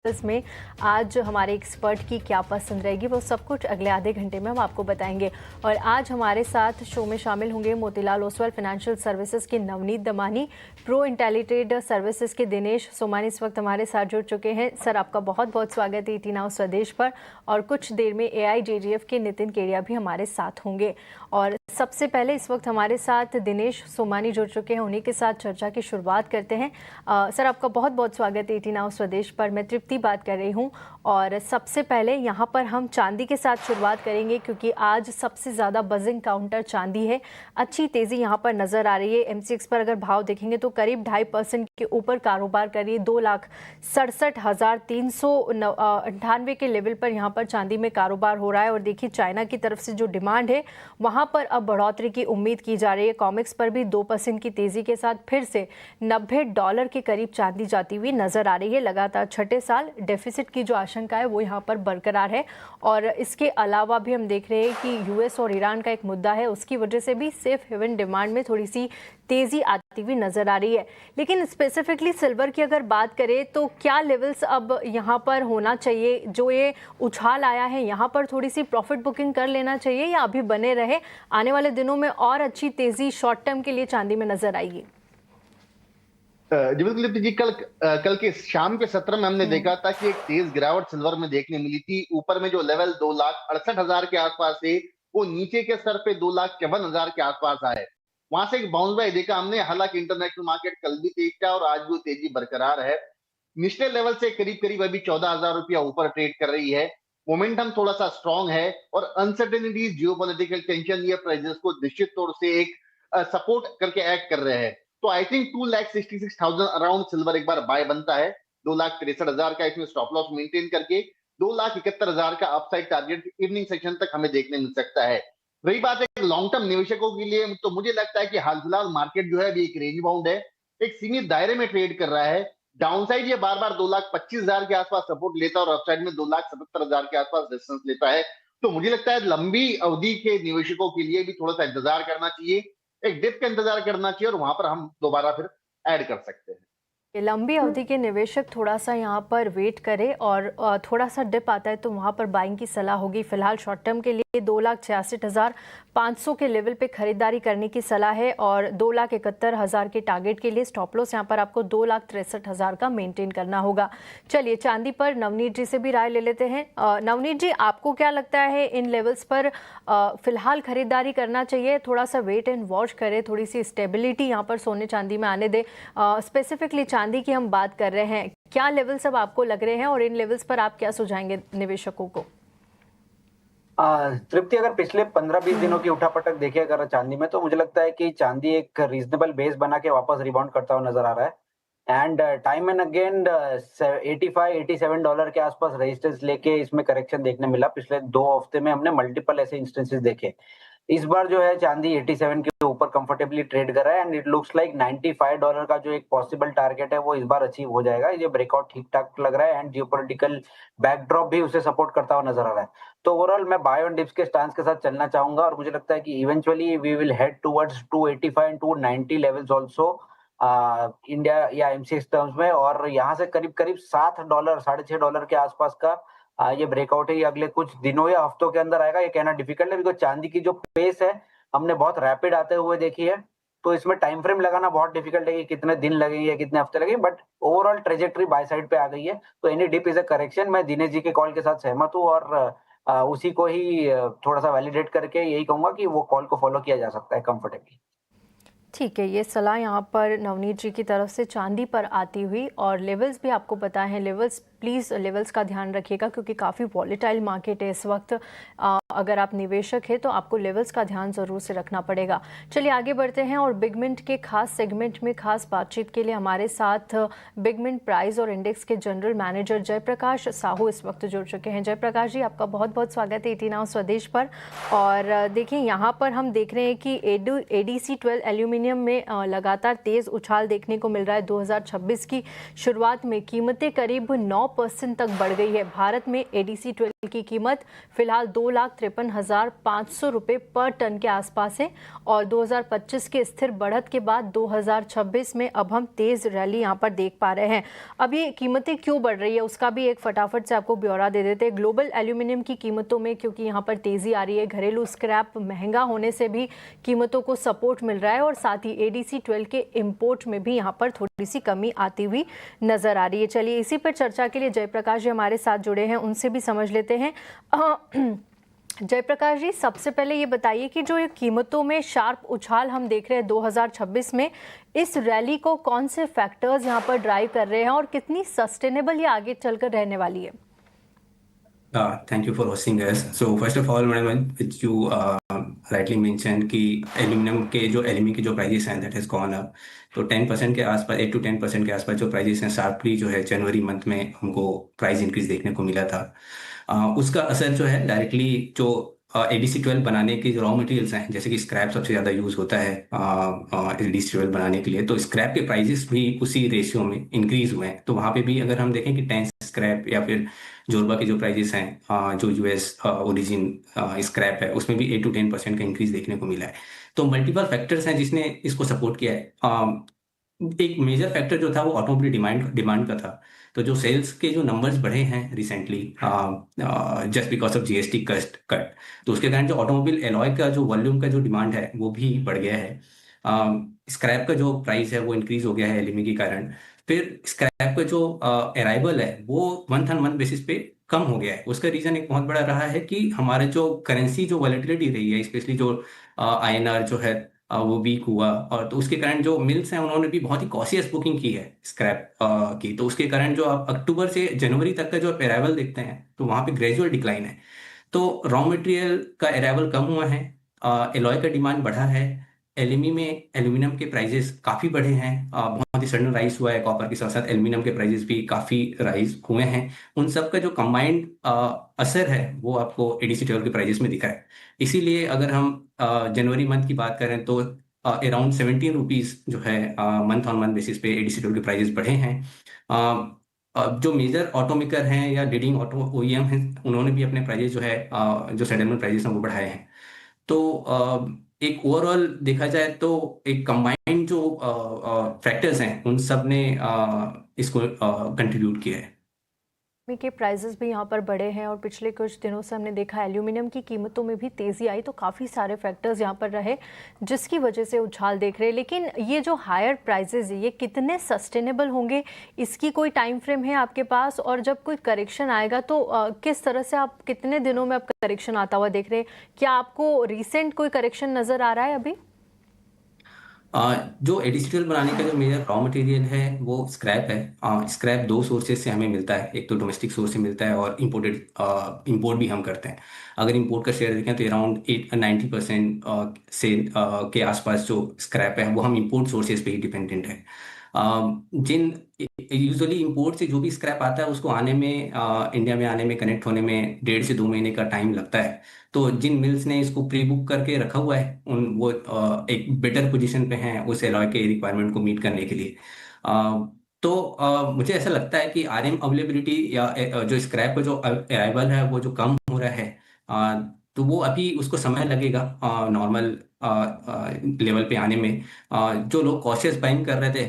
में आज हमारे एक्सपर्ट की क्या पसंद रहेगी वो सब कुछ अगले आधे घंटे में हम आपको बताएंगे। और आज हमारे साथ शो में शामिल होंगे मोतीलाल ओसवाल फाइनेंशियल सर्विसेज के नवनीत दमानी, प्रो इंटेलिटेड सर्विसेज के दिनेश सोमानी इस वक्त हमारे साथ जुड़ चुके हैं। सर, आपका बहुत बहुत स्वागत है ET Now स्वदेश पर। और कुछ देर में AIJGF के नितिन केडिया भी हमारे साथ होंगे। और सबसे पहले इस वक्त हमारे साथ दिनेश सोमानी जुड़ चुके हैं, उन्हीं के साथ चर्चा की शुरुआत करते हैं। सर, आपका बहुत बहुत स्वागत है ET Now स्वदेश पर। मैं तृप्ति बात कर रही हूं और सबसे पहले यहां पर हम चांदी के साथ शुरुआत करेंगे क्योंकि आज सबसे ज़्यादा बजिंग काउंटर चांदी है। अच्छी तेज़ी यहां पर नज़र आ रही है। MCX पर अगर भाव देखेंगे तो करीब 2.5% के ऊपर कारोबार कर रही है। 2,67,398 के लेवल पर यहां पर चांदी में कारोबार हो रहा है। और देखिए, चाइना की तरफ से जो डिमांड है वहां पर अब बढ़ोतरी की उम्मीद की जा रही है। कॉमिक्स पर भी 2% की तेज़ी के साथ फिर से $90 के करीब चांदी जाती हुई नज़र आ रही है। लगातार छठे साल डेफिसिट की जो आशंका है वो यहाँ पर बरकरार है। और इसके अलावा भी हम देख रहे हैं कि US और ईरान का एक मुद्दा है, उसकी वजह से भी सेफ हेवन डिमांड में थोड़ी सी तेज़ी आती हुई नज़र आ रही है। लेकिन स्पेसिफिकली सिल्वर की अगर बात करें तो क्या लेवल्स अब यहाँ पर होना चाहिए? जो ये उछाल आया है यहाँ पर थोड़ी सी प्रॉफिट बुकिंग कर लेना चाहिए या अभी बने रहे? आने वाले दिनों में और अच्छी तेज़ी शॉर्ट टर्म के लिए चांदी में नजर आएगी? जी बिल्कुल दीप्ति जी, कल के शाम के सत्र में हमने देखा था कि एक तेज गिरावट सिल्वर में देखने मिली थी। ऊपर में जो लेवल 2,68,000 के आसपास है, वो नीचे के स्तर पे 2,54,000 के आसपास आए। वहां से एक बाउंस बैक देखा हमने। हालांकि इंटरनेशनल मार्केट कल भी तेज था और आज भी तेजी बरकरार है। निचले लेवल से करीब करीब अभी 14,000 रुपया ऊपर ट्रेड कर रही है। मोमेंटम थोड़ा सा स्ट्रांग है और अनसर्टेनिटी, जियोपॉलिटिकल टेंशन, ये प्राइसेस को निश्चित तौर से एक सपोर्ट करके एक्ट कर रहे हैं। तो आई थिंक 2,66,000 अराउंड सिल्वर एक बार बाय बनता है। 2,63,000 का इसमें स्टॉप लॉस मेंटेन करके 2,71,000 का अपसाइड टारगेट इवनिंग सेशन तक हमें देखने मिल सकता है। रही बात है लॉन्ग टर्म निवेशकों के लिए, तो मुझे लगता है कि हाल फिलहाल मार्केट जो है अभी एक रेंज बाउंड है, एक सीमित दायरे में ट्रेड कर रहा है। डाउनसाइड ये बार बार 2,25,000 के आसपास सपोर्ट लेता है और अपसाइड में 2,77,000 के आसपास रेजिस्टेंस लेता है। तो मुझे लगता है लंबी अवधि के निवेशकों के लिए भी थोड़ा सा इंतजार करना चाहिए, एक डिप का इंतजार करना चाहिए और वहां पर हम दोबारा फिर ऐड कर सकते हैं। लंबी अवधि के निवेशक थोड़ा सा यहाँ पर वेट करें और थोड़ा सा डिप आता है तो वहाँ पर बाइंग की सलाह होगी। फिलहाल शॉर्ट टर्म के लिए 2,66,500 के लेवल पे खरीदारी करने की सलाह है और 2,71,000 के टारगेट के लिए स्टॉप लॉस यहाँ पर आपको 2,63,000 का मेंटेन करना होगा। चलिए, चांदी पर नवनीत जी से भी राय ले लेते हैं। नवनीत जी, आपको क्या लगता है इन लेवल्स पर फिलहाल खरीदारी करना चाहिए, थोड़ा सा वेट एंड वॉच करें, थोड़ी सी स्टेबिलिटी यहाँ पर सोने चांदी में आने दे? स्पेसिफिकली चांदी की हम बात कर रहे हैं, क्या लेवल्स अब आपको लग रहे हैं और इन लेवल्स पर आप क्या सुझाएंगे निवेशकों को? तृप्ति, अगर पिछले 15-20 दिनों की उठापटक देखे अगर चांदी में, तो मुझे लगता है कि चांदी एक रीजनेबल बेस बना के वापस रिबाउंड करता हुआ नजर आ रहा है। एंड टाइम एंड अगेन $85-87 के आसपास रेजिस्टेंस लेके इसमें करेक्शन देखने मिला। पिछले 2 हफ्ते में हमने मल्टीपल ऐसे इंस्टेंसेस देखे। इस बार जो है चांदी 87 के ऊपर कंफर्टेबली ट्रेड कर रहा है एंड इट लुक्स लाइक $95 का जो एक पॉसिबल टारगेट है वो इस बार अचीव हो जाएगा। ये ब्रेकआउट ठीक ठाक लग रहा है एंड जियोपॉलिटिकल बैकड्रॉप भी उसे सपोर्ट करता हुआ नजर आ रहा है। तो ओवरऑल मैं बाय ऑन डिप्स के स्टांस के साथ चलना चाहूंगा और मुझे लगता है कि eventually we will head towards 285 and 290 levels also India या MCX टर्म्स में। और यहाँ से करीब करीब $7, $6.5 के आसपास का ये ब्रेकआउट है, ये अगले कुछ दिनों या हफ्तों के अंदर आएगा। ये कहना डिफिकल्ट है बिकॉज चांदी की जो पेस है हमने बहुत रैपिड आते हुए देखी है, तो इसमें टाइम फ्रेम लगाना बहुत डिफिकल्ट है कि कितने दिन लगेंगे, कितने हफ्ते लगेंगे। But overall trajectory buy side पे आ गई है, तो any dip is a correction. मैं दिनेश जी के कॉल के साथ सहमत हूँ और उसी को ही थोड़ा सा वैलिडेट करके यही कहूंगा कि वो कॉल को फॉलो किया जा सकता है कंफर्टेबली। ठीक है, ये सलाह यहाँ पर नवनीत जी की तरफ से चांदी पर आती हुई। और लेवल्स भी आपको पता है, लेवल्स प्लीज़ लेवल्स का ध्यान रखिएगा क्योंकि काफ़ी वॉलेटाइल मार्केट है इस वक्त। अगर आप निवेशक हैं तो आपको लेवल्स का ध्यान ज़रूर से रखना पड़ेगा। चलिए आगे बढ़ते हैं और बिगमिंट के खास सेगमेंट में खास बातचीत के लिए हमारे साथ बिगमिंट प्राइस और इंडेक्स के जनरल मैनेजर जयप्रकाश साहू इस वक्त जुड़ चुके हैं। जयप्रकाश जी, आपका बहुत बहुत स्वागत है ET Now स्वदेश पर। और देखिए, यहाँ पर हम देख रहे हैं कि ADC 12 एल्यूमिनियम एल्यूमिनियम में लगातार तेज उछाल देखने को मिल रहा है। 2026 की शुरुआत में कीमतें करीब 9% तक बढ़ गई है। भारत में एडीसी 12 की कीमत फिलहाल 2,53,500 रुपये पर टन के आसपास है और 2025 के स्थिर बढ़त के बाद 2026 में अब हम तेज रैली यहाँ पर देख पा रहे हैं। अब ये कीमतें क्यों बढ़ रही है उसका भी एक फटाफट से आपको ब्यौरा दे देते हैं। ग्लोबल एल्यूमिनियम की कीमतों में क्योंकि यहाँ पर तेजी आ रही है, घरेलू स्क्रैप महंगा होने से भी कीमतों को सपोर्ट मिल रहा है और साथ ही एडीसी 12 के इंपोर्ट में भी यहाँ पर थोड़ी सी कमी आती हुई नजर आ रही है। चलिए इसी पर चर्चा के लिए जयप्रकाश जी हमारे साथ जुड़े हैं, उनसे भी समझ लेते हैं। जयप्रकाश जी, सबसे पहले ये बताइए कि जो ये कीमतों में शार्प उछाल हम देख रहे हैं 2026 में, इस रैली को कौन से फैक्टर्स यहाँ पर ड्राइव कर रहे हैं और कितनी सस्टेनेबल ये आगे चलकर रहने वाली है? Thank you for hosting us. So first of all, madam, which you rightly mentioned कि एल्यूमिनियम के जो LME के जो प्राइजेस हैं that has gone up, तो 10% के आसपास 8 to 10% के आसपास जो प्राइजेस हैं शार्पली जो है जनवरी मंथ में हमको प्राइस इंक्रीज देखने को मिला था। उसका असर जो है डायरेक्टली जो एडीसी 12 बनाने के जो रॉ मटेरियल्स हैं, जैसे कि स्क्रैप सबसे ज़्यादा यूज़ होता है एडीसी 12 बनाने के लिए, तो स्क्रैप के प्राइजेस भी उसी रेशियो में इंक्रीज हुए हैं। तो वहाँ पे भी अगर हम देखें कि टेंस स्क्रैप या फिर जोरबा के जो प्राइजेस हैं जो यूएस ओरिजिन स्क्रैप है, उसमें भी 8 to 10% का इंक्रीज देखने को मिला है। तो मल्टीपल फैक्टर्स हैं जिसने इसको सपोर्ट किया है। एक मेजर फैक्टर जो था वो ऑटोमोबाइल डिमांड का था। तो जो सेल्स के जो नंबर्स बढ़े हैं recently just because of GST cut, तो उसके कारण जो ऑटोमोबाइल एलॉय का जो वॉल्यूम का जो डिमांड है वो भी बढ़ गया है। स्क्रैप का जो प्राइस है वो इंक्रीज हो गया है एलएमई के कारण। फिर स्क्रैप का जो अराइवल है वो मंथ ऑन मंथ बेसिस पे कम हो गया है। उसका रीजन एक बहुत बड़ा रहा है कि हमारे जो करेंसी जो वॉलेटिलिटी रही है, स्पेशली जो आईएनआर जो है वो वीक हुआ, और तो उसके कारण जो मिल्स हैं उन्होंने भी बहुत ही कॉशियस बुकिंग की है स्क्रैप की। तो उसके कारण जो आप अक्टूबर से जनवरी तक का जो आप अराइवल देखते हैं तो वहाँ पे ग्रेजुअल डिक्लाइन है। तो रॉ मटेरियल का अराइवल कम हुआ है, एलॉय का डिमांड बढ़ा है, एलएमई में एल्यूमिनियम के प्राइजेस काफ़ी बढ़े हैं, बहुत ही सडन राइज हुआ है। कॉपर के साथ साथ एल्यूमिनियम के प्राइजेस भी काफ़ी राइज हुए हैं। उन सब का जो कंबाइंड असर है वो आपको एडीसी 12 के प्राइजेस में दिखा है। इसीलिए अगर हम जनवरी मंथ की बात करें तो अराउंड 17 रुपीज़ जो है मंथ ऑन मंथ बेसिस पे एडीसी 12 के प्राइजेस बढ़े हैं। जो मेजर ऑटोमेकर हैं या लीडिंग ऑटो ओईएम हैं उन्होंने भी अपने प्राइजेस जो है जो सेटलमेंट प्राइजेस हैं वो बढ़ाए हैं। तो एक ओवरऑल देखा जाए तो एक कंबाइंड जो फैक्टर्स हैं उन सब ने इसको कंट्रीब्यूट किया है। के प्राइजेस भी यहाँ पर बढ़े हैं और पिछले कुछ दिनों से हमने देखा एल्यूमिनियम की कीमतों में भी तेज़ी आई, तो काफ़ी सारे फैक्टर्स यहाँ पर रहे जिसकी वजह से उछाल देख रहे हैं। लेकिन ये जो हायर प्राइजेस ये कितने सस्टेनेबल होंगे, इसकी कोई टाइम फ्रेम है आपके पास? और जब कोई करेक्शन आएगा तो किस तरह से, आप कितने दिनों में आप करेक्शन आता हुआ देख रहे हैं? क्या आपको रिसेंट कोई करेक्शन नज़र आ रहा है अभी? जो एडीसी 12 बनाने का जो मेजर रॉ मटेरियल है वो स्क्रैप है। स्क्रैप दो सोर्सेज से हमें मिलता है, एक तो डोमेस्टिक सोर्स से मिलता है और इंपोर्ट भी हम करते हैं। अगर इंपोर्ट का शेयर देखें तो अराउंड 90% से के आसपास जो स्क्रैप है वो हम इंपोर्ट सोर्सेज पे ही डिपेंडेंट है। जिन यूजुअली इंपोर्ट से जो भी स्क्रैप आता है उसको आने में इंडिया में आने में कनेक्ट होने में 1.5 से 2 महीने का टाइम लगता है। तो जिन मिल्स ने इसको प्री बुक करके रखा हुआ है उन वो एक बेटर पोजीशन पे हैं उस एलॉय के रिक्वायरमेंट को मीट करने के लिए। तो मुझे ऐसा लगता है कि आरएम अवेलेबिलिटी या जो स्क्रैप का जो अराइवल है वो जो कम हो रहा है, तो वो अभी उसको समय लगेगा नॉर्मल लेवल पे आने में। जो लोग कॉशियस बाइंग कर रहे थे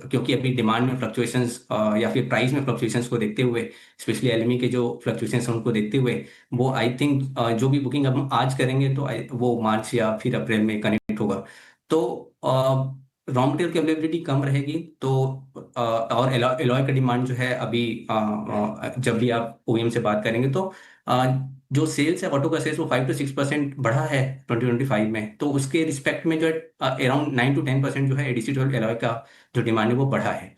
क्योंकि अभी डिमांड में फ्लक्चुएशंस या फिर प्राइस में फ्लक्चुएशंस को देखते हुए, स्पेशली एलएमई के जो फ्लक्चुएशंस हैं उनको देखते हुए, वो आई थिंक जो भी बुकिंग अब हम आज करेंगे तो वो मार्च या फिर अप्रैल में कनेक्ट होगा। तो रॉ मटेरियल की अवेलेबिलिटी कम रहेगी तो और एलॉय का डिमांड जो है अभी जब भी आप ओईएम से बात करेंगे तो जो सेल्स है ऑटो का सेल्स वो 5 to 6% बढ़ा है 2025 में, तो उसके रिस्पेक्ट में जो है अराउंड 9 to 10% जो है एडीसी 12 एलॉय का जो डिमांड है वो बढ़ा है।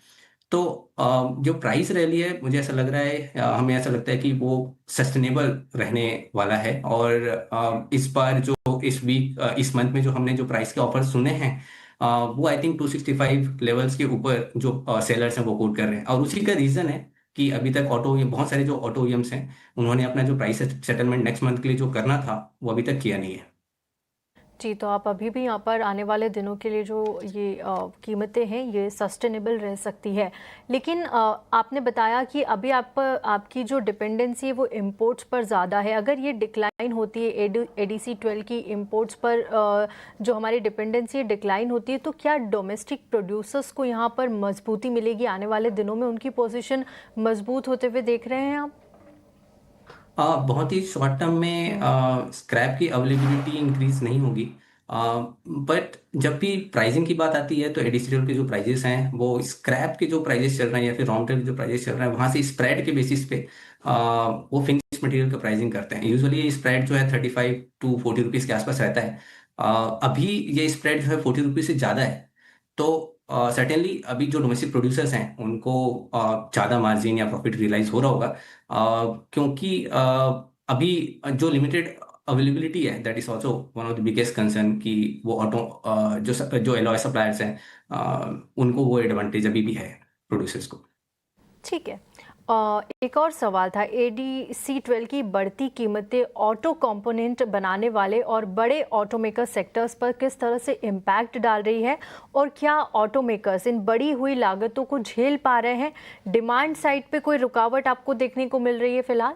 तो जो प्राइस रैली है मुझे ऐसा लग रहा है, हमें ऐसा लगता है कि वो सस्टेनेबल रहने वाला है। और इस बार जो इस मंथ में जो हमने जो प्राइस के ऑफर सुने हैं वो आई थिंक 265 लेवल्स के ऊपर जो सेलर्स हैं वो कोट कर रहे हैं। और उसी का रीज़न है कि अभी तक बहुत सारे जो ऑटो ओईएम्स हैं उन्होंने अपना जो प्राइस सेटलमेंट नेक्स्ट मंथ के लिए जो करना था वो अभी तक किया नहीं है। जी, तो आप अभी भी यहाँ पर आने वाले दिनों के लिए जो ये कीमतें हैं ये सस्टेनेबल रह सकती है। लेकिन आपने बताया कि अभी आपकी जो डिपेंडेंसी है वो इंपोर्ट्स पर ज़्यादा है। अगर ये डिक्लाइन होती है एडीसी 12 की इंपोर्ट्स पर जो हमारी डिपेंडेंसी है डिक्लाइन होती है, तो क्या डोमेस्टिक प्रोड्यूसर्स को यहाँ पर मजबूती मिलेगी आने वाले दिनों में? उनकी पोजीशन मजबूत होते हुए देख रहे हैं आप? बहुत ही शॉर्ट टर्म में स्क्रैप की अवेलेबिलिटी इंक्रीज नहीं होगी। बट जब भी प्राइसिंग की बात आती है तो एडिशनल के जो प्राइजेस हैं वो स्क्रैप के जो प्राइजेस चल रहे हैं या फिर रॉ मटेरियल के जो प्राइजेस चल रहे हैं वहाँ से स्प्रेड के बेसिस पे वो फिनिश मटेरियल का प्राइसिंग करते हैं। यूजुअली ये स्प्रेड जो है 35 to 40 रुपीज़ के आसपास रहता है। अभी ये स्प्रेड जो है 40 रुपीज़ से ज़्यादा है। तो सर्टेनली अभी जो डोमेस्टिक प्रोड्यूसर्स हैं उनको ज़्यादा मार्जिन या प्रॉफिट रियलाइज हो रहा होगा, क्योंकि अभी जो लिमिटेड अवेलेबिलिटी है that is also one of the biggest concern कि वो ऑटो जो एलॉय सप्लायर्स हैं उनको वो एडवांटेज अभी भी है प्रोड्यूसर्स को। ठीक है। एक और सवाल था, एडीसी 12 की बढ़ती कीमतें ऑटो कंपोनेंट बनाने वाले और बड़े ऑटोमेकर सेक्टर्स पर किस तरह से इम्पैक्ट डाल रही है, और क्या ऑटोमेकर्स इन बढ़ी हुई लागतों को झेल पा रहे हैं? डिमांड साइड पे कोई रुकावट आपको देखने को मिल रही है फिलहाल?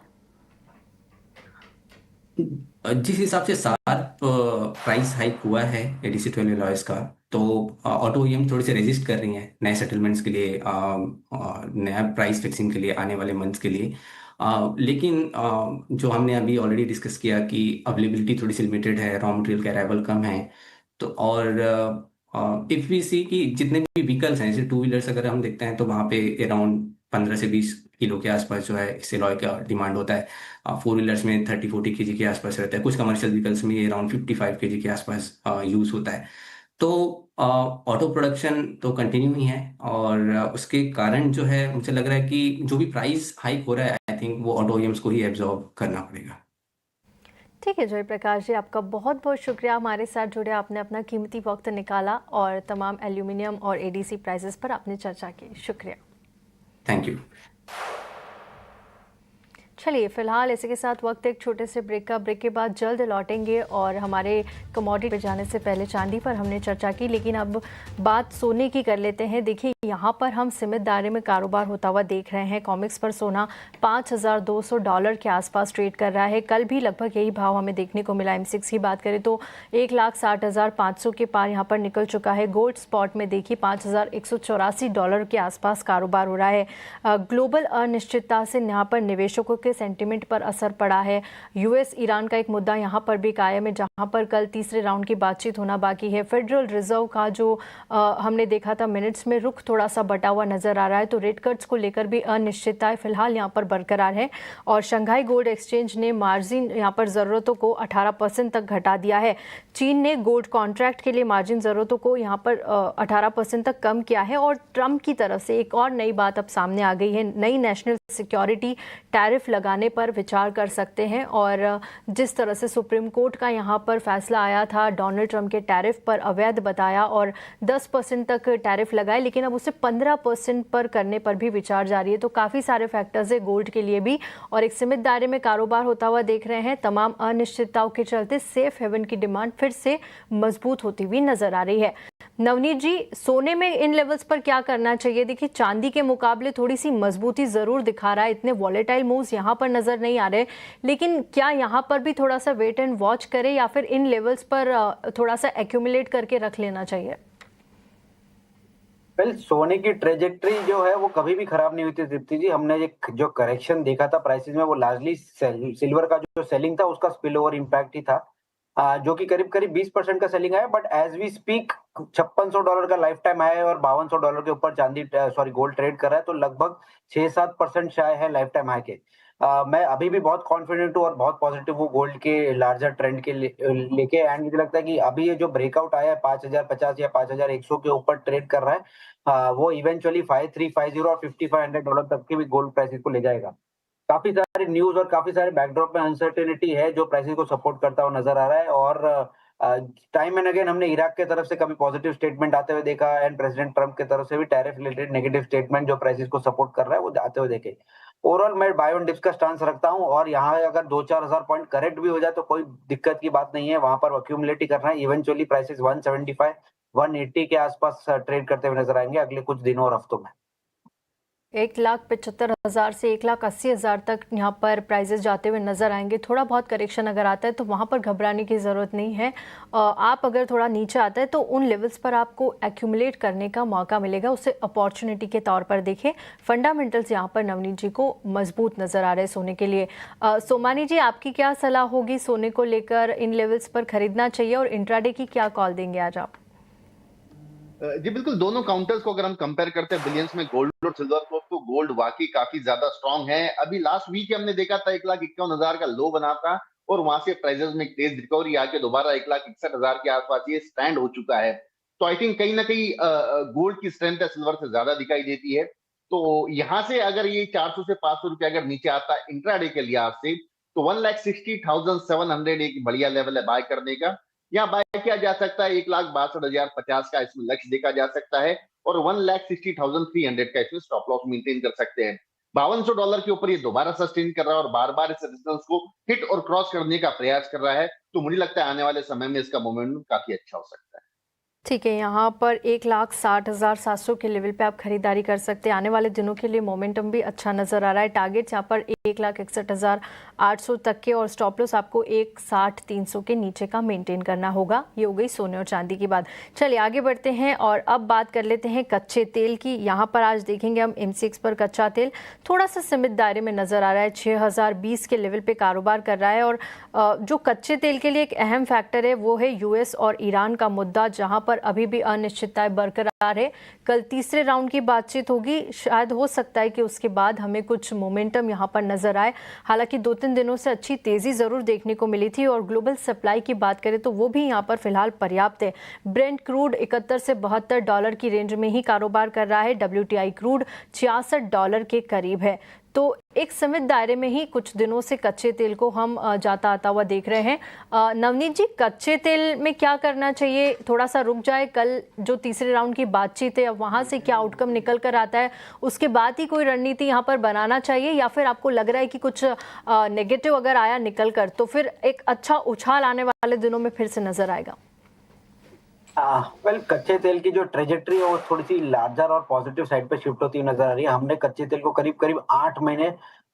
जिस हिसाब से शार्प प्राइस हाइक हुआ है एडीसी 12 एलॉयज का, तो ऑटो ओईएम थोड़े से रेजिस्ट कर रही हैं नए सेटलमेंट्स के लिए, नया प्राइस फिक्सिंग के लिए आने वाले मंथ्स के लिए। लेकिन जो हमने अभी ऑलरेडी डिस्कस किया कि अवेलेबिलिटी थोड़ी सी लिमिटेड है, रॉ मटेरियल का अराइवल कम है, तो और इफ वी सी कि जितने भी व्हीकल्स हैं जैसे टू व्हीलर्स अगर हम देखते हैं तो वहाँ पे अराउंड 15 से 20 किलो के आसपास जो है इस एलॉय का डिमांड होता है। फोर व्हीलर्स में 30-40 केजी के आसपास रहता है, कुछ कमर्शियल व्हीकल्स में ये अराउंड 55 केजी के आसपास यूज होता है। तो ऑटो प्रोडक्शन तो कंटिन्यू ही है, और उसके कारण जो है मुझे लग रहा है कि जो भी प्राइस हाइक हो रहा है आई थिंक वो ऑटो ओईएम्स को ही एब्जॉर्ब करना पड़ेगा। ठीक है जयप्रकाश जी, आपका बहुत बहुत शुक्रिया हमारे साथ जुड़े, आपने अपना कीमती वक्त निकाला और तमाम एल्यूमिनियम और एडीसी प्राइसेस पर आपने चर्चा की। शुक्रिया। Thank you. चलिए फिलहाल इसी के साथ वक्त एक छोटे से ब्रेक का, ब्रेक के बाद जल्द लौटेंगे और हमारे कमोडिटी पे जाने से पहले चांदी पर हमने चर्चा की, लेकिन अब बात सोने की कर लेते हैं। देखिए यहाँ पर हम सीमित दायरे में कारोबार होता हुआ देख रहे हैं। कॉमिक्स पर सोना $5,200 के आसपास ट्रेड कर रहा है। कल भी लगभग यही भाव हमें देखने को मिला। M6 की बात करें तो 1,60,500 के पार यहाँ पर निकल चुका है। गोल्ड स्पॉट में देखिए $5,184 के आसपास कारोबार हो रहा है। ग्लोबल अनिश्चितता से यहाँ पर निवेशकों के सेंटिमेंट पर असर पड़ा है। यूएस ईरान का एक मुद्दा यहाँ पर भी कायम है, जहाँ पर कल तीसरे राउंड की बातचीत होना बाकी है। फेडरल रिजर्व का जो हमने देखा था मिनट्स में रुख थोड़ा सा बटा हुआ नजर आ रहा है, तो रेट कट्स को लेकर भी अनिश्चितताएं फिलहाल यहाँ पर बरकरार है। और शंघाई गोल्ड एक्सचेंज ने मार्जिन यहाँ पर ज़रूरतों को 18% तक घटा दिया है। चीन ने गोल्ड कॉन्ट्रैक्ट के लिए मार्जिन ज़रूरतों को यहाँ पर 18% तक कम किया है। और ट्रंप की तरफ से एक और नई बात अब सामने आ गई है, नई नेशनल सिक्योरिटी टैरिफ लगाने पर विचार कर सकते हैं। और जिस तरह से सुप्रीम कोर्ट का यहाँ पर फैसला आया था, डोनाल्ड ट्रंप के टैरिफ पर अवैध बताया और 10% तक टैरिफ लगाए, लेकिन अब उसे 15% पर करने पर भी विचार जारी है। तो काफ़ी सारे फैक्टर्स है गोल्ड के लिए भी, और एक सीमित दायरे में कारोबार होता हुआ देख रहे हैं। तमाम अनिश्चितताओं के चलते सेफ हेवन की डिमांड फिर से मजबूत होती हुई नजर आ रही है। नवनीत जी, सोने में इन लेवल्स पर क्या करना चाहिए? देखिए चांदी के मुकाबले थोड़ी सी मजबूती जरूर दिखा रहा है, इतने वॉलेटाइल मूव्स यहाँ पर नजर नहीं आ रहे, लेकिन क्या यहाँ पर भी थोड़ा सा वेट एंड वॉच करें या फिर इन लेवल्स पर थोड़ा सा एक्यूमुलेट करके रख लेना चाहिए? वेल, सोने की ट्रेजेक्ट्री जो है वो कभी भी खराब नहीं हुई थी दीप्ति जी। हमने जो करेक्शन देखा था प्राइसेस में वो लार्जली सिल्वर का जो सेलिंग था उसका स्पिल ओवर इम्पैक्ट ही था, जो कि करीब करीब 20% का सेलिंग है। बट एज वी स्पीक $5600 का लाइफ टाइम हाई है और $5200 के ऊपर गोल्ड ट्रेड कर रहा है, तो लगभग 6-7% शायद है लाइफ टाइम हाई के। मैं अभी भी बहुत कॉन्फिडेंट हूँ और बहुत पॉजिटिव हूँ गोल्ड के लार्जर ट्रेंड के लेके। एंड मुझे लगता है कि अभी ये जो ब्रेकआउट आया है 5050 या 5100 के ऊपर ट्रेड कर रहा है, वो इवेंचुअली 5350 और $5500 तक के भी गोल्ड प्राइसेस को ले जाएगा। काफी सारे न्यूज और काफी सारे बैकड्रॉप में अनसर्टेनिटी है जो प्राइसेस को सपोर्ट करता हुआ नजर आ रहा है। और टाइम एंड अगेन हमने इराक के तरफ से कभी पॉजिटिव स्टेटमेंट आते हुए देखा एंड प्रेसिडेंट ट्रम्प के तरफ से भी टैरिफ रिलेटेड नेगेटिव स्टेटमेंट जो प्राइसेस को सपोर्ट कर रहा है वो आते हुए देखे। ओवरऑल मैं बाय ऑन डिप्स का स्टांस रखता हूं और यहाँ अगर 2-4 हजार पॉइंट करेक्ट भी हो जाए तो कोई दिक्कत की बात नहीं है, वहां पर अक्यूमुलेट ही करना है। इवेंचुअली प्राइसेस 175 180 के आसपास ट्रेड करते हुए नजर आएंगे अगले कुछ दिनों और हफ्तों में। 1,75,000 से 1,80,000 तक यहाँ पर प्राइजेस जाते हुए नजर आएंगे। थोड़ा बहुत करेक्शन अगर आता है तो वहाँ पर घबराने की ज़रूरत नहीं है। आप अगर थोड़ा नीचे आता है तो उन लेवल्स पर आपको एक्यूमुलेट करने का मौका मिलेगा, उसे अपॉर्चुनिटी के तौर पर देखें। फंडामेंटल्स यहाँ पर नवनीत जी को मजबूत नज़र आ रहे हैं सोने के लिए। सोमानी जी, आपकी क्या सलाह होगी सोने को लेकर? इन लेवल्स पर खरीदना चाहिए और इंट्राडे की क्या कॉल देंगे आज आप? जी बिल्कुल, दोनों काउंटर्स को अगर हम कंपेयर करते हैं बिलियंस में गोल्ड और सिल्वर को, तो गोल्ड वाकई काफी ज्यादा स्ट्रांग है। अभी लास्ट वीक हमने देखा था 1,51,000 का लो बना था और वहां से प्राइसेस में एक तेज रिकवरी आके दोबारा 1,61,000 के आसपास ये स्टैंड हो चुका है। तो आई थिंक कहीं ना कहीं गोल्ड की स्ट्रेंथ है सिल्वर से ज्यादा दिखाई देती है। तो यहां से अगर ये 400 से 500 रुपए अगर नीचे आता है इंट्राडे के लिहाज से, तो 1,60,700 एक बढ़िया लेवल है बाय करने का। यहाँ बाय किया जा सकता है 1,62,050 का इसमें लक्ष्य देखा जा सकता है और 1,60,300 का इसमें स्टॉप लॉस मेंटेन कर सकते हैं। $5200 के ऊपर ये दोबारा सस्टेन कर रहा है और बार बार इस रेजिस्टेंस को हिट और क्रॉस करने का प्रयास कर रहा है। तो मुझे लगता है आने वाले समय में इसका मोमेंटम काफी अच्छा हो सकता है। ठीक है, यहाँ पर 1,60,700 के लेवल पे आप खरीदारी कर सकते हैं। आने वाले दिनों के लिए मोमेंटम भी अच्छा नज़र आ रहा है। टारगेट्स यहाँ पर 1,61,800 तक के और स्टॉप लॉस आपको 1,60,300 के नीचे का मेंटेन करना होगा। ये हो गई सोने और चांदी की बात। चलिए आगे बढ़ते हैं और अब बात कर लेते हैं कच्चे तेल की। यहाँ पर आज देखेंगे हम MCX पर कच्चा तेल थोड़ा सा सीमित दायरे में नज़र आ रहा है, 6,020 के लेवल पे कारोबार कर रहा है। और जो कच्चे तेल के लिए एक अहम फैक्टर है वो है US और ईरान का मुद्दा, जहाँ पर अभी भी अनिश्चितताएं बरकरार है। कल तीसरे राउंड की बातचीत होगी, शायद हो सकता है कि उसके बाद हमें कुछ मोमेंटम यहाँ पर नजर आए। हालांकि 2-3 दिनों से अच्छी तेजी जरूर देखने को मिली थी और ग्लोबल सप्लाई की बात करें तो वो भी यहाँ पर फिलहाल पर्याप्त है। ब्रेंट क्रूड 71 से $72 की रेंज में ही कारोबार कर रहा है। WTI क्रूड $66 के करीब है। तो एक सीमित दायरे में ही कुछ दिनों से कच्चे तेल को हम जाता आता हुआ देख रहे हैं। नवनीत जी, कच्चे तेल में क्या करना चाहिए? थोड़ा सा रुक जाए, कल जो तीसरे राउंड की बातचीत है अब वहां से क्या आउटकम निकल कर आता है उसके बाद ही कोई रणनीति यहाँ पर बनाना चाहिए, या फिर आपको लग रहा है कि कुछ नेगेटिव अगर आया निकल कर तो फिर एक अच्छा उछाल आने वाले दिनों में फिर से नजर आएगा? वेल, कच्चे तेल की जो ट्रेजेक्ट्री है वो थोड़ी सी लार्जर और पॉजिटिव साइड पे शिफ्ट होती नजर आ रही है। हमने कच्चे तेल को करीब करीब 8 महीने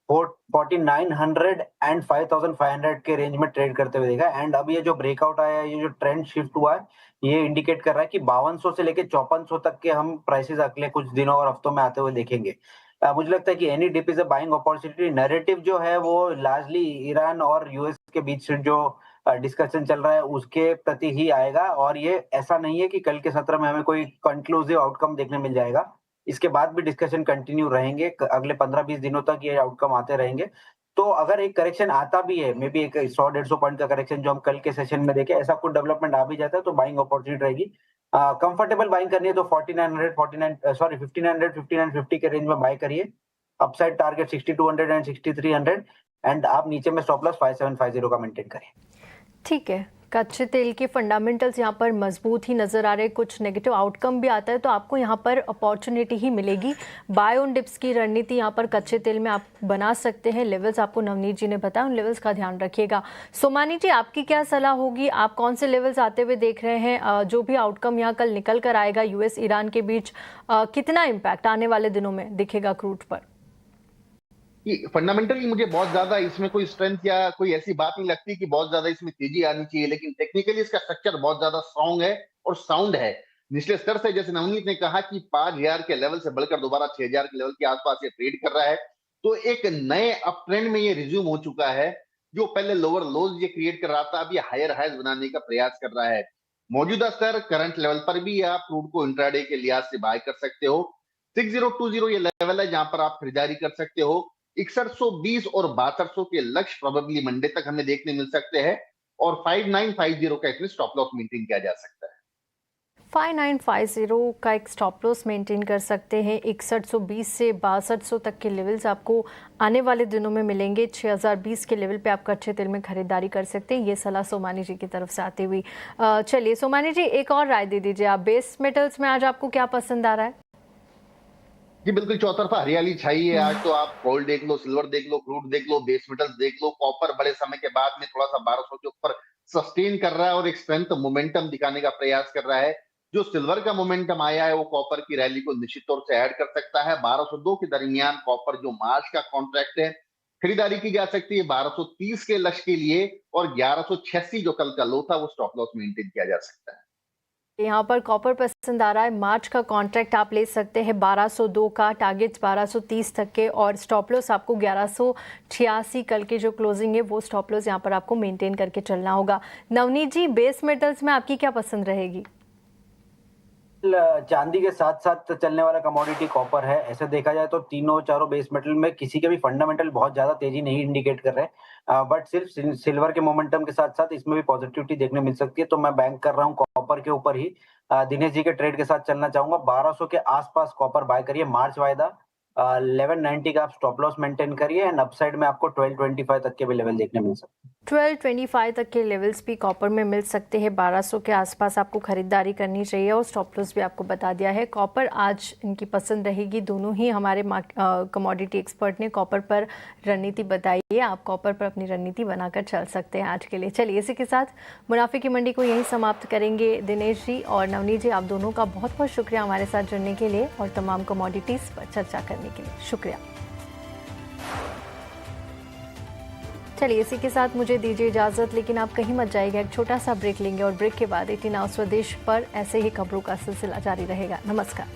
4,900 एंड 5,500 के रेंज में ट्रेड करते हुए देखा एंड अब ये जो ब्रेकआउट आया है, ये जो ट्रेंड शिफ्ट हुआ है, ये इंडिकेट कर रहा है कि 5200 से लेके 5400 तक के हम प्राइसेस अगले कुछ दिनों और हफ्तों में आते हुए देखेंगे। मुझे लगता है कि any dip is a buying opportunity. Narrative जो है वो लार्जली ईरान और US के बीच जो डिस्कशन चल रहा है उसके प्रति ही आएगा और ये ऐसा नहीं है कि कल के सत्र में हमें कोई कंक्लूसिव आउटकम देखने मिल जाएगा। इसके बाद भी डिस्कशन कंटिन्यू रहेंगे, अगले 15-20 दिनों तक ये आउटकम आते रहेंगे। तो अगर एक करेक्शन आता भी है, मे बी एक 100-150 पॉइंट का करेक्शन जो हम कल के सेशन में देखे, ऐसा कुछ डेवलपमेंट आ भी जाता है तो बाइंग अपॉर्चुनिटी रहेगी। कंफर्टेबल बाइंग करनी है तो 5950 के रेंज में बाय करिए। अपसाइड टारगेट 6200 एंड 6300 एंड आप नीचे में स्टॉप लॉस 5750 का मेंटेन करें। ठीक है, कच्चे तेल के फंडामेंटल्स यहाँ पर मजबूत ही नज़र आ रहे हैं। कुछ नेगेटिव आउटकम भी आता है तो आपको यहाँ पर अपॉर्चुनिटी ही मिलेगी। बाय ऑन डिप्स की रणनीति यहाँ पर कच्चे तेल में आप बना सकते हैं। लेवल्स आपको नवनीत जी ने बताया, उन लेवल्स का ध्यान रखिएगा। सोमानी जी, आपकी क्या सलाह होगी? आप कौन से लेवल्स आते हुए देख रहे हैं? जो भी आउटकम यहाँ कल निकल कर आएगा US ईरान के बीच, कितना इम्पैक्ट आने वाले दिनों में दिखेगा क्रूड पर? फंडामेंटली मुझे बहुत ज्यादा इसमें कोई स्ट्रेंथ या कोई ऐसी बात नहीं लगती कि बहुत ज्यादा इसमें तेजी आनी चाहिए, लेकिन टेक्निकली इसका स्ट्रक्चर बहुत ज्यादा स्ट्रांग है और साउंड है। निचले स्तर से जैसे नवनीत ने कहा कि 5,000 के लेवल से बढ़कर दोबारा 6,000 के लेवल के आसपास ये ट्रेड कर रहा है, तो एक नए अप ट्रेंड में ये रिज्यूम हो चुका है। जो पहले लोअर लोज ये क्रिएट कर रहा था, अब ये हायर हाइज बनाने का प्रयास कर रहा है। मौजूदा स्तर करंट लेवल पर भी आप क्रूड को इंट्राडे के लिहाज से बाय कर सकते हो। 6020 ये लेवल है जहां पर आप खरीदारी कर सकते हो। 6120 और 6200 के लक्ष्य प्रोबेबली मंडे तक हमें देखने मिल सकते हैं और 5950 का इसमें स्टॉप लॉस मेंटेन किया जा सकता है। 5950 का एक स्टॉप लॉस मेंटेन कर सकते हैं। 6120 से 6200 तक के लेवल्स आपको आने वाले दिनों में मिलेंगे। 6020 के लेवल पे आप कच्चे तेल में खरीदारी कर सकते हैं। ये सलाह सोमानी जी की तरफ से आती हुई। चलिए सोमानी जी, एक और राय दे दीजिए आप, बेस मेटल्स में आज आपको क्या पसंद आ रहा है? जी बिल्कुल, चौतरफा हरियाली छाई है आज। तो आप गोल्ड देख लो, सिल्वर देख लो, क्रूड देख लो, बेस मेटल्स देख लो। कॉपर बड़े समय के बाद में थोड़ा सा 1200 के ऊपर सस्टेन कर रहा है और एक स्ट्रेंथ मोमेंटम दिखाने का प्रयास कर रहा है। जो सिल्वर का मोमेंटम आया है वो कॉपर की रैली को निश्चित तौर से ऐड कर सकता है। 1202 के दरमियान कॉपर जो मार्च का कॉन्ट्रैक्ट है, खरीदारी की जा सकती है 1230 के लक्ष्य के लिए, और 1186 जो कल का लो था वो स्टॉप लॉस मेंटेन किया जा सकता है। यहाँ पर कॉपर पसंद आ रहा है। मार्च का कॉन्ट्रैक्ट आप ले सकते हैं 1202 का, टारगेट्स 1230 तक के, और स्टॉप लॉस आपको 1186 कल के जो क्लोजिंग है वो स्टॉप लॉस यहाँ पर आपको मेंटेन करके चलना होगा। नवनीत जी, बेस मेटल्स में आपकी क्या पसंद रहेगी? चांदी के साथ साथ चलने वाला कमोडिटी कॉपर है। ऐसे देखा जाए तो तीनों चारों बेस मेटल में किसी के भी फंडामेंटल बहुत ज्यादा तेजी नहीं इंडिकेट कर रहे, बट सिर्फ सिल्वर के मोमेंटम के साथ साथ इसमें भी पॉजिटिविटी देखने मिल सकती है। तो मैं बैंक कर रहा हूँ कॉपर के ऊपर ही। दिनेश जी के ट्रेड के साथ चलना चाहूंगा। 1200 के आसपास कॉपर बाय करिए, मार्च वायदा। 1190 का आप स्टॉप लॉस मेंटेन करिए, एंड अपसाइड में आपको 1225 तक के भी लेवल देखने मिल सकते हैं। 1225 तक के लेवल्स भी कॉपर में मिल सकते हैं। 1200 के आसपास आपको खरीदारी करनी चाहिए, और स्टॉप लॉस भी आपको बता दिया है। कॉपर आज इनकी पसंद रहेगी। दोनों ही हमारे कमोडिटी एक्सपर्ट ने कॉपर पर रणनीति बताई है। आप कॉपर पर अपनी रणनीति बनाकर चल सकते हैं आज के लिए। चलिए, इसी के साथ मुनाफे की मंडी को यहीं समाप्त करेंगे। दिनेश जी और नवनीत जी, आप दोनों का बहुत बहुत शुक्रिया हमारे साथ जुड़ने के लिए और तमाम कमोडिटीज़ पर चर्चा करने के लिए। शुक्रिया। चलिए, इसी के साथ मुझे दीजिए इजाज़त, लेकिन आप कहीं मत जाइएगा। एक छोटा सा ब्रेक लेंगे और ब्रेक के बाद 18 स्वदेश पर ऐसे ही खबरों का सिलसिला जारी रहेगा। नमस्कार।